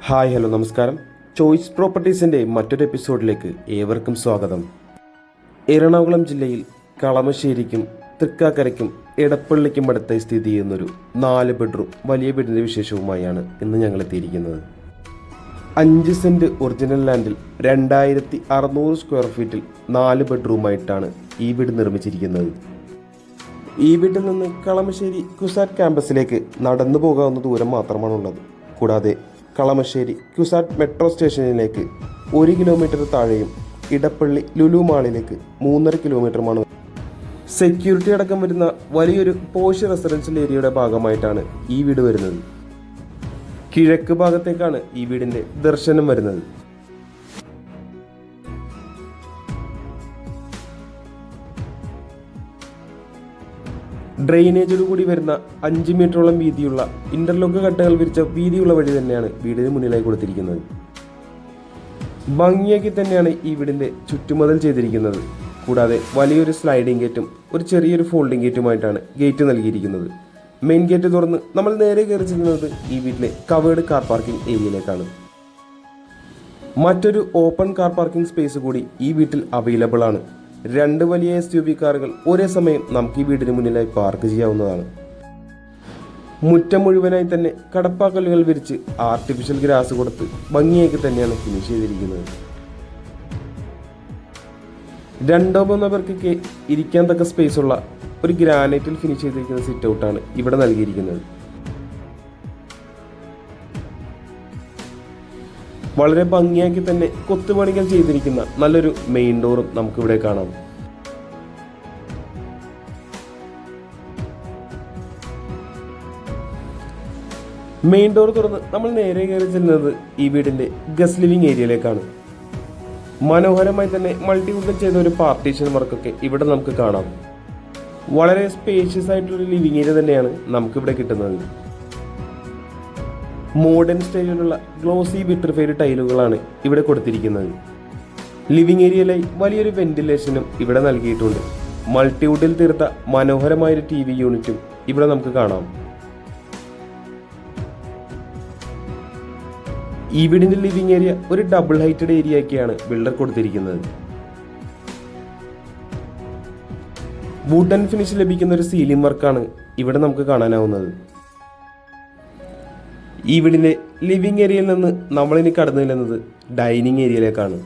Hi hello നമസ്കാരം. Choice പ്രോപ്പർട്ടീസിൻ്റെ മറ്റൊരു എപ്പിസോഡിലേക്ക് ഏവർക്കും സ്വാഗതം. എറണാകുളം ജില്ലയിൽ കളമശ്ശേരിക്കും തൃക്കാക്കരയ്ക്കും എടപ്പള്ളിക്കും അടുത്തായി സ്ഥിതി ചെയ്യുന്നൊരു 4 ബെഡ്റൂം വലിയ വീടിൻ്റെ വിശേഷവുമായാണ് ഇന്ന് ഞങ്ങൾ എത്തിയിരിക്കുന്നത്. 5 സെൻറ്റ് ഒറിജിനൽ ലാൻഡിൽ 2600 സ്ക്വയർ ഫീറ്റിൽ 4 ബെഡ്റൂമായിട്ടാണ് ഈ വീട് നിർമ്മിച്ചിരിക്കുന്നത്. ഈ വീട്ടിൽ നിന്ന് കളമശ്ശേരി കുസാറ്റ് ക്യാമ്പസിലേക്ക് നടന്നു പോകാവുന്ന ദൂരം മാത്രമാണുള്ളത്. കൂടാതെ കളമശ്ശേരി കുസാറ്റ് മെട്രോ സ്റ്റേഷനിലേക്ക് 1 കിലോമീറ്റർ താഴെയും ഇടപ്പള്ളി ലുലു മാളിലേക്ക് 3.5 കിലോമീറ്ററുമാണ്. സെക്യൂരിറ്റി അടക്കം വരുന്ന വലിയൊരു പോഷ് റെസിഡൻഷ്യൽ ഏരിയയുടെ ഭാഗമായിട്ടാണ് ഈ വീട് വരുന്നത്. കിഴക്ക് ഭാഗത്തേക്കാണ് ഈ വീടിൻ്റെ ദർശനം വരുന്നത്. ഡ്രെയിനേജോടുകൂടി വരുന്ന 5 മീറ്ററോളം വീതിയുള്ള ഇന്റർലോക്ക് കട്ടകൾ വിരിച്ച വീതിയുള്ള വഴി തന്നെയാണ് വീടിന് മുന്നിലായി കൊടുത്തിരിക്കുന്നത്. ഭംഗിയാക്കി തന്നെയാണ് ഈ വീടിന്റെ ചുറ്റുമതിൽ ചെയ്തിരിക്കുന്നത്. കൂടാതെ വലിയൊരു സ്ലൈഡിംഗ് ഗേറ്റും ഒരു ചെറിയൊരു ഫോൾഡിംഗ് ഗേറ്റുമായിട്ടാണ് ഗേറ്റ് നൽകിയിരിക്കുന്നത്. മെയിൻ ഗേറ്റ് തുറന്ന് നമ്മൾ നേരെ കയറി ചെല്ലുന്നത് ഈ വീട്ടിലെ കവേർഡ് കാർ പാർക്കിംഗ് ഏരിയയിലേക്കാണ്. മറ്റൊരു ഓപ്പൺ കാർ പാർക്കിംഗ് സ്പേസ് കൂടി ഈ വീട്ടിൽ അവൈലബിൾ ആണ്. 2 വലിയ SUV കാറുകൾ ഒരേ സമയം നമുക്ക് ഈ വീടിന് മുന്നിലായി പാർക്ക് ചെയ്യാവുന്നതാണ്. മുറ്റം മുഴുവനായി തന്നെ കടപ്പാക്കല്ലുകൾ വിരിച്ച് ആർട്ടിഫിഷ്യൽ ഗ്രാസ് കൊടുത്ത് ഭംഗിയാക്കി തന്നെയാണ് ഫിനിഷ് ചെയ്തിരിക്കുന്നത്. 2-3 പേർക്കൊക്കെ ഇരിക്കാൻ തക്ക സ്പേസ് ഉള്ള ഒരു ഗ്രാനൈറ്റിൽ ഫിനിഷ് ചെയ്തിരിക്കുന്ന സിറ്റ് ഔട്ടാണ് ഇവിടെ നൽകിയിരിക്കുന്നത്. വളരെ ഭംഗിയാക്കി തന്നെ കൊത്തുപണികൾ ചെയ്തിരിക്കുന്ന നല്ലൊരു മെയിൻ ഡോറും നമുക്കിവിടെ കാണാം. മെയിൻ ഡോർ തുറന്ന് നമ്മൾ നേരെ കയറി ചെല്ലുന്നത് ഈ വീടിന്റെ ഗസ്റ്റ് ലിവിംഗ് ഏരിയയിലേക്കാണ്. മനോഹരമായി തന്നെ മൾട്ടിവുഡിൽ ചെയ്ത ഒരു പാർട്ടീഷൻ വർക്കൊക്കെ ഇവിടെ നമുക്ക് കാണാം. വളരെ സ്പേഷ്യസ് ആയിട്ടുള്ളൊരു ലിവിംഗ് ഏരിയ തന്നെയാണ് നമുക്കിവിടെ കിട്ടുന്നത്. മോഡേൺ സ്റ്റൈലിലുള്ള ഗ്ലോസി വിട്രിഫൈഡ് ടൈലുകളാണ് ഇവിടെ കൊടുത്തിരിക്കുന്നത്. ലിവിംഗ് ഏരിയയിലായി വലിയൊരു വെന്റിലേഷനും ഇവിടെ നൽകിയിട്ടുണ്ട്. മൾട്ടിവുഡിൽ തീർത്ത മനോഹരമായൊരു TV യൂണിറ്റും ഇവിടെ നമുക്ക് കാണാം. ഈ വീടിന്റെ ലിവിംഗ് ഏരിയ ഒരു ഡബിൾ ഹൈറ്റഡ് ഏരിയയൊക്കെയാണ് ബിൽഡർ കൊടുത്തിരിക്കുന്നത്. വുഡൻ ഫിനിഷ് ലഭിക്കുന്ന ഒരു സീലിംഗ് വർക്കാണ് ഇവിടെ നമുക്ക് കാണാനാവുന്നത്. ഈ വീടിന്റെ ലിവിംഗ് ഏരിയയിൽ നിന്ന് നമ്മളിനി കടന്നു ചെല്ലുന്നത് ഡൈനിങ് ഏരിയയിലേക്കാണ്.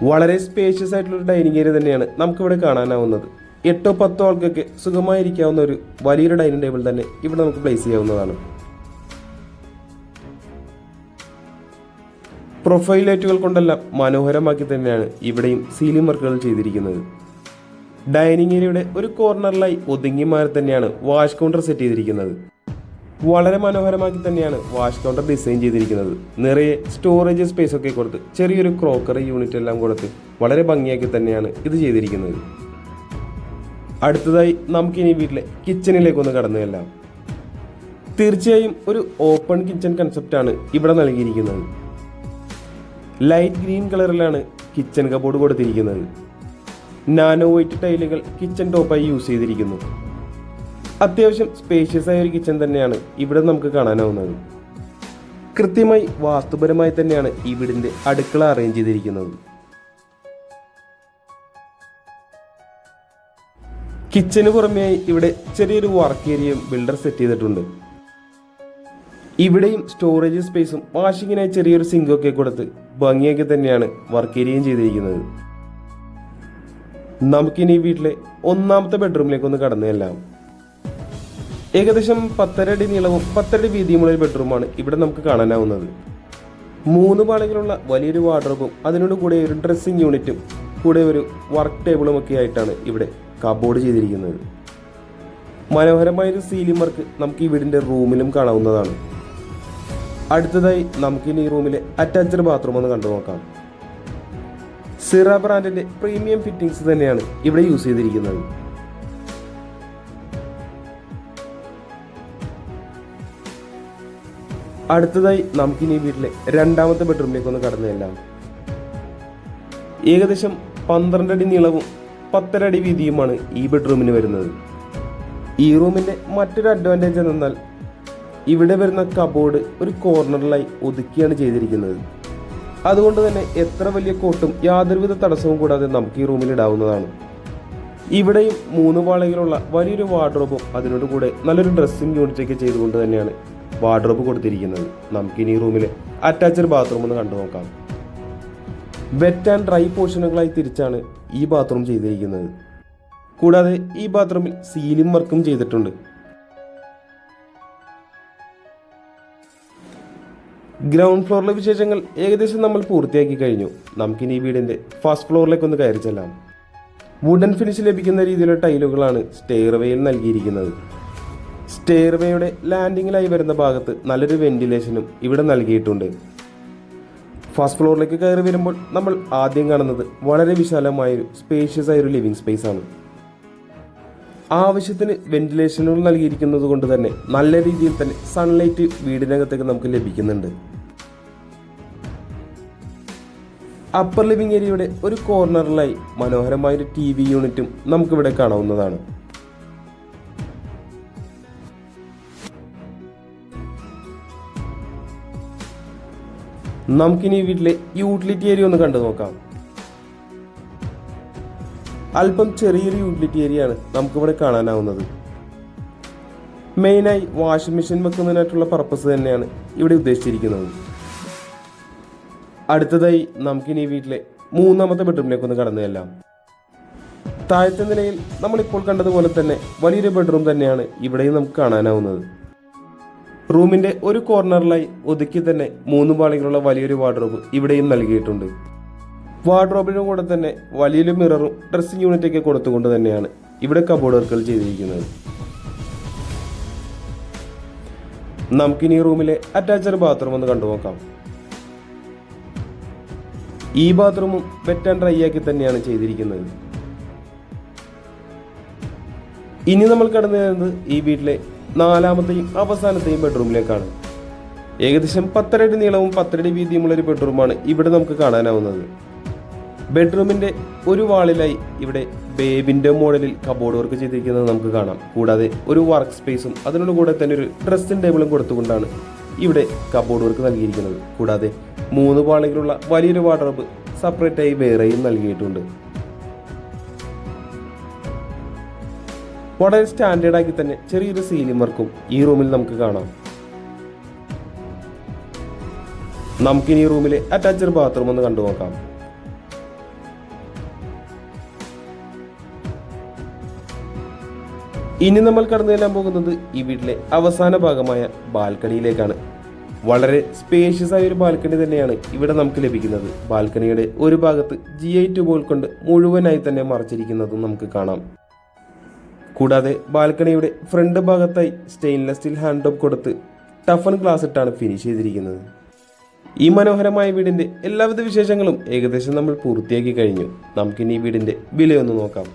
വളരെ സ്പേഷ്യസ് ആയിട്ടുള്ളൊരു ഡൈനിങ് ഏരിയ തന്നെയാണ് നമുക്കിവിടെ കാണാനാവുന്നത്. 8-10 ആൾക്കൊക്കെ സുഖമായിരിക്കാവുന്ന ഒരു വലിയൊരു ഡൈനിങ് ടേബിൾ തന്നെ ഇവിടെ നമുക്ക് പ്ലേസ് ചെയ്യാവുന്നതാണ്. പ്രൊഫൈൽ ലൈറ്റുകൾ കൊണ്ടെല്ലാം മനോഹരമാക്കി തന്നെയാണ് ഇവിടെയും സീലിംഗ് വർക്കുകൾ ചെയ്തിരിക്കുന്നത്. ഡൈനിങ് ഏരിയയുടെ ഒരു കോർണറിലായി ഒതുങ്ങി മാറി തന്നെയാണ് വാഷ് കൗണ്ടർ സെറ്റ് ചെയ്തിരിക്കുന്നത്. വളരെ മനോഹരമാക്കി തന്നെയാണ് വാഷ് കൗണ്ടർ ഡിസൈൻ ചെയ്തിരിക്കുന്നത്. നിറയെ സ്റ്റോറേജ് സ്പേസ് ഒക്കെ കൊടുത്ത് ചെറിയൊരു ക്രോക്കറി യൂണിറ്റ് എല്ലാം കൊടുത്ത് വളരെ ഭംഗിയാക്കി തന്നെയാണ് ഇത് ചെയ്തിരിക്കുന്നത്. അടുത്തതായി നമുക്കിനി വീട്ടിലെ കിച്ചണിലേക്കൊന്ന് കടന്നു ചെല്ലാം. തീർച്ചയായും ഒരു ഓപ്പൺ കിച്ചൺ കൺസെപ്റ്റാണ് ഇവിടെ നൽകിയിരിക്കുന്നത്. ലൈറ്റ് ഗ്രീൻ കളറിലാണ് കിച്ചൺ കബോർഡ് കൊടുത്തിരിക്കുന്നത്. നാനോ വൈറ്റ് ടൈലുകൾ കിച്ചൺ ടോപ്പായി യൂസ് ചെയ്തിരിക്കുന്നു. അത്യാവശ്യം സ്പേഷ്യസ് ആയ ഒരു കിച്ചൺ തന്നെയാണ് ഇവിടെ നമുക്ക് കാണാനാവുന്നത്. കൃത്യമായി വാസ്തുപരമായി തന്നെയാണ് ഈ വീടിന്റെ അടുക്കള അറേഞ്ച് ചെയ്തിരിക്കുന്നത്. കിച്ചന് പുറമെയായി ഇവിടെ ചെറിയൊരു വർക്ക് ഏരിയയും ബിൽഡർ സെറ്റ് ചെയ്തിട്ടുണ്ട്. ഇവിടെയും സ്റ്റോറേജ് സ്പേസും വാഷിങ്ങിനായി ചെറിയൊരു സിങ്കൊക്കെ കൊടുത്ത് ഭംഗിയാക്കി തന്നെയാണ് വർക്ക് ഏരിയയും ചെയ്തിരിക്കുന്നത്. നമുക്കിനി വീട്ടിലെ 1ാമത്തെ ബെഡ്റൂമിലേക്ക് ഒന്ന് കടന്നു ചെല്ലാം. ഏകദേശം 10.5 അടി നീളവും 10 അടി വീതിയുമുള്ള ഒരു ബെഡ്റൂമാണ് ഇവിടെ നമുക്ക് കാണാനാവുന്നത്. 3 പാളികളുള്ള വലിയൊരു വാർഡ്രോബും അതിനോട് കൂടെ ഒരു ഡ്രസ്സിംഗ് യൂണിറ്റും കൂടെ ഒരു വർക്ക് ടേബിളും ഒക്കെ ആയിട്ടാണ് ഇവിടെ കബോർഡ് ചെയ്തിരിക്കുന്നത്. മനോഹരമായൊരു സീലിംഗ് വർക്ക് നമുക്ക് ഈ വീടിന്റെ റൂമിലും കാണാവുന്നതാണ്. അടുത്തതായി നമുക്കിനി ഈ റൂമിലെ അറ്റാച്ച്ഡ് ബാത്റൂം ഒന്ന് കണ്ടു നോക്കാം. സിറ ബ്രാൻഡിന്റെ പ്രീമിയം ഫിറ്റിംഗ്സ് തന്നെയാണ് ഇവിടെ യൂസ് ചെയ്തിരിക്കുന്നത്. അടുത്തതായി നമുക്കിനി വീട്ടിലെ 2ാമത്തെ ബെഡ്റൂമിലേക്ക് ഒന്ന് കടന്നു ചെല്ലാം. ഏകദേശം 12 അടി നീളവും 10.5 അടി വീതിയുമാണ് ഈ ബെഡ്റൂമിന് വരുന്നത്. ഈ റൂമിന്റെ മറ്റൊരു അഡ്വാൻറ്റേജ് എന്നാൽ ഇവിടെ വരുന്ന കബോർഡ് ഒരു കോർണറിലായി ഒതുക്കിയാണ് ചെയ്തിരിക്കുന്നത്. അതുകൊണ്ട് തന്നെ എത്ര വലിയ കോട്ടും യാതൊരുവിധ തടസ്സവും കൂടാതെ നമുക്ക് ഈ റൂമിൽ ഇടാവുന്നതാണ്. ഇവിടെയും 3 പാളികളുള്ള വലിയൊരു വാർഡ്രോബും അതിനോട് കൂടെ നല്ലൊരു ഡ്രസ്സിംഗ് യൂണിറ്റൊക്കെ ചെയ്തുകൊണ്ട് തന്നെയാണ് വാർഡ്രോബ് കൊടുത്തിരിക്കുന്നത്. നമുക്കിനി ഈ റൂമിലെ അറ്റാച്ച്ഡ് ബാത്റൂം ഒന്ന് കണ്ടു നോക്കാം. വെറ്റ് ആൻഡ് ഡ്രൈ പോർഷനുകളായി തിരിച്ചാണ് ഈ ബാത്റൂം ചെയ്തിരിക്കുന്നത്. കൂടാതെ ഈ ബാത്റൂമിൽ സീലിംഗ് വർക്കും ചെയ്തിട്ടുണ്ട്. ഗ്രൗണ്ട് ഫ്ലോറിലെ വിശേഷങ്ങൾ ഏകദേശം നമ്മൾ പൂർത്തിയാക്കി കഴിഞ്ഞു. നമുക്കിനി ഈ വീടിൻ്റെ ഫസ്റ്റ് ഫ്ലോറിലേക്ക് ഒന്ന് കയറി ചെല്ലാം. വുഡൻ ഫിനിഷ് ലഭിക്കുന്ന രീതിയിലുള്ള ടൈലുകളാണ് സ്റ്റെയർവേയിൽ നൽകിയിരിക്കുന്നത്. സ്റ്റെയർവേയുടെ ലാൻഡിങ്ങിലായി വരുന്ന ഭാഗത്ത് നല്ലൊരു വെന്റിലേഷനും ഇവിടെ നൽകിയിട്ടുണ്ട്. ഫസ്റ്റ് ഫ്ലോറിലേക്ക് കയറി വരുമ്പോൾ നമ്മൾ ആദ്യം കാണുന്നത് വളരെ വിശാലമായൊരു സ്പേഷ്യസ് ആയൊരു ലിവിംഗ് സ്പേസ് ആണ്. ആവശ്യത്തിന് വെന്റിലേഷനുകൾ നൽകിയിരിക്കുന്നത് കൊണ്ട് തന്നെ നല്ല രീതിയിൽ തന്നെ സൺലൈറ്റ് വീടിനകത്തേക്ക് നമുക്ക് ലഭിക്കുന്നുണ്ട്. അപ്പർ ലിവിംഗ് ഏരിയയുടെ ഒരു കോർണറിലായി മനോഹരമായൊരു TV യൂണിറ്റും നമുക്കിവിടെ കാണാവുന്നതാണ്. നമുക്കിനി വീട്ടിലെ യൂട്ടിലിറ്റി ഏരിയ ഒന്ന് കണ്ടു നോക്കാം. അല്പം ചെറിയൊരു യൂട്ടിലിറ്റി ഏരിയ ആണ് നമുക്കിവിടെ കാണാനാവുന്നത്. മെയിനായി വാഷിംഗ് മെഷീൻ വെക്കുന്നതിനായിട്ടുള്ള പർപ്പസ് തന്നെയാണ് ഇവിടെ ഉദ്ദേശിച്ചിരിക്കുന്നത്. അടുത്തതായി നമുക്കിനി ഈ വീട്ടിലെ 3ാമത്തെ ബെഡ്റൂമിലേക്ക് ഒന്ന് കടന്നു ചെല്ലാം. താഴത്തെ നിലയിൽ നമ്മളിപ്പോൾ കണ്ടതുപോലെ തന്നെ വലിയൊരു ബെഡ്റൂം തന്നെയാണ് ഇവിടെയും നമുക്ക് കാണാനാവുന്നത്. റൂമിന്റെ ഒരു കോർണറിലായി ഒതുക്കി തന്നെ 3 പാളികളുള്ള വലിയൊരു വാർഡ്രോബ് ഇവിടെയും നൽകിയിട്ടുണ്ട്. വാർഡ്രോബിന് കൂടെ തന്നെ വലിയൊരു മിററും ഡ്രസ്സിംഗ് യൂണിറ്റൊക്കെ കൊടുത്തുകൊണ്ട് തന്നെയാണ് ഇവിടെ കബോർഡ് വർക്കുകൾ ചെയ്തിരിക്കുന്നത്. നമുക്കിനി റൂമിലെ അറ്റാച്ച്ഡ് ബാത്റൂം ഒന്ന് കണ്ടു നോക്കാം. ഈ ബാത്റൂമും വെറ്റ് ആൻഡ് ഡ്രൈ ആക്കി തന്നെയാണ് ചെയ്തിരിക്കുന്നത്. ഇനി നമ്മൾ കടന്നു വരുന്നത് ഈ വീട്ടിലെ 4ാമത്തെയും അവസാനത്തെയും ബെഡ്റൂമിലേക്കാണ്. ഏകദേശം 10 അടി നീളവും 10 അടി വീതിയുമുള്ള ഒരു ബെഡ്റൂമാണ് ഇവിടെ നമുക്ക് കാണാനാവുന്നത്. ബെഡ്റൂമിന്റെ ഒരു വാളിലായി ഇവിടെ ബേബിന്റെ മോഡലിൽ കബോർഡ് വർക്ക് ചെയ്തിരിക്കുന്നത് നമുക്ക് കാണാം. കൂടാതെ ഒരു വർക്ക് സ്പേസും അതിനോട് കൂടെ തന്നെ ഒരു ഡ്രസ്സിംഗ് ടേബിളും കൊടുത്തുകൊണ്ടാണ് ഇവിടെ കബോർഡ് വർക്ക് നൽകിയിരിക്കുന്നത്. കൂടാതെ 3 പാളികളുള്ള വലിയൊരു വാർഡ്രോബ് സെപ്പറേറ്റ് ആയി വേറെയും നൽകിയിട്ടുണ്ട്. വളരെ സ്റ്റാൻഡേർഡ് ആക്കി തന്നെ ചെറിയൊരു സീലിംഗ് വർക്കും ഈ റൂമിൽ നമുക്ക് കാണാം. നമുക്കിനി ഈ റൂമിലെ അറ്റാച്ച്ഡ് ബാത്റൂം ഒന്ന് കണ്ടു നോക്കാം. ഇനി നമ്മൾ കടന്നു ചെല്ലാൻ പോകുന്നത് ഈ വീട്ടിലെ അവസാന ഭാഗമായ ബാൽക്കണിയിലേക്കാണ്. വളരെ സ്പേഷ്യസ് ആയ ഒരു ബാൽക്കണി തന്നെയാണ് ഇവിടെ നമുക്ക് ലഭിക്കുന്നത്. ബാൽക്കണിയുടെ ഒരു ഭാഗത്ത് GI2 ബോൾ കൊണ്ട് മുഴുവനായി തന്നെ മറച്ചിരിക്കുന്നതും നമുക്ക് കാണാം. കൂടാതെ ബാൽക്കണിയുടെ ഫ്രണ്ട് ഭാഗത്തായി സ്റ്റെയിൻലെസ് സ്റ്റീൽ ഹാൻഡ് ടോപ്പ് കൊടുത്ത് ടഫൻ ഗ്ലാസ് ഇട്ടാണ് ഫിനിഷ് ചെയ്തിരിക്കുന്നത്. ഈ മനോഹരമായ വീടിന്റെ എല്ലാവിധ വിശേഷങ്ങളും ഏകദേശം നമ്മൾ പൂർത്തിയാക്കി കഴിഞ്ഞു. നമുക്കിനി ഈ വീടിന്റെ വിലയൊന്ന് നോക്കാം.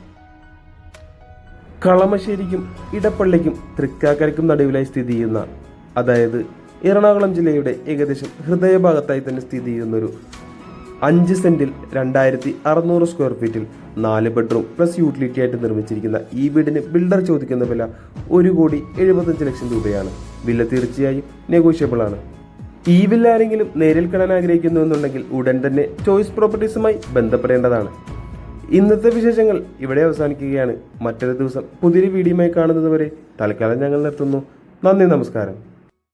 കളമശ്ശേരിക്കും ഇടപ്പള്ളിക്കും തൃക്കാക്കരയ്ക്കും നടുവിലായി സ്ഥിതി ചെയ്യുന്ന, അതായത് എറണാകുളം ജില്ലയുടെ ഏകദേശം ഹൃദയഭാഗത്തായി തന്നെ സ്ഥിതി ചെയ്യുന്നൊരു 5 സെന്റിൽ 2600 സ്ക്വയർ ഫീറ്റിൽ 4 ബെഡ്റൂം പ്ലസ് യൂട്ടിലിറ്റി ആയിട്ട് നിർമ്മിച്ചിരിക്കുന്ന ഈ വീടിന് ബിൽഡർ ചോദിക്കുന്ന വില 1,75,00,000 രൂപയാണ്. വില തീർച്ചയായും നെഗോഷ്യബിൾ ആണ്. ഈ വില്ല ആരെങ്കിലും നേരിൽ കാണാൻ ആഗ്രഹിക്കുന്നു എന്നുണ്ടെങ്കിൽ ഉടൻ തന്നെ ചോയ്സ് പ്രോപ്പർട്ടീസുമായി ബന്ധപ്പെടേണ്ടതാണ്. ഇന്നത്തെ വിശേഷങ്ങൾ ഇവിടെ അവസാനിക്കുകയാണ്. മറ്റൊരു ദിവസം പുതിയൊരു വീഡിയോയുമായി കാണുന്നത് വരെ തൽക്കാലം ഞങ്ങൾ നിർത്തുന്നു. നന്ദി, നമസ്കാരം.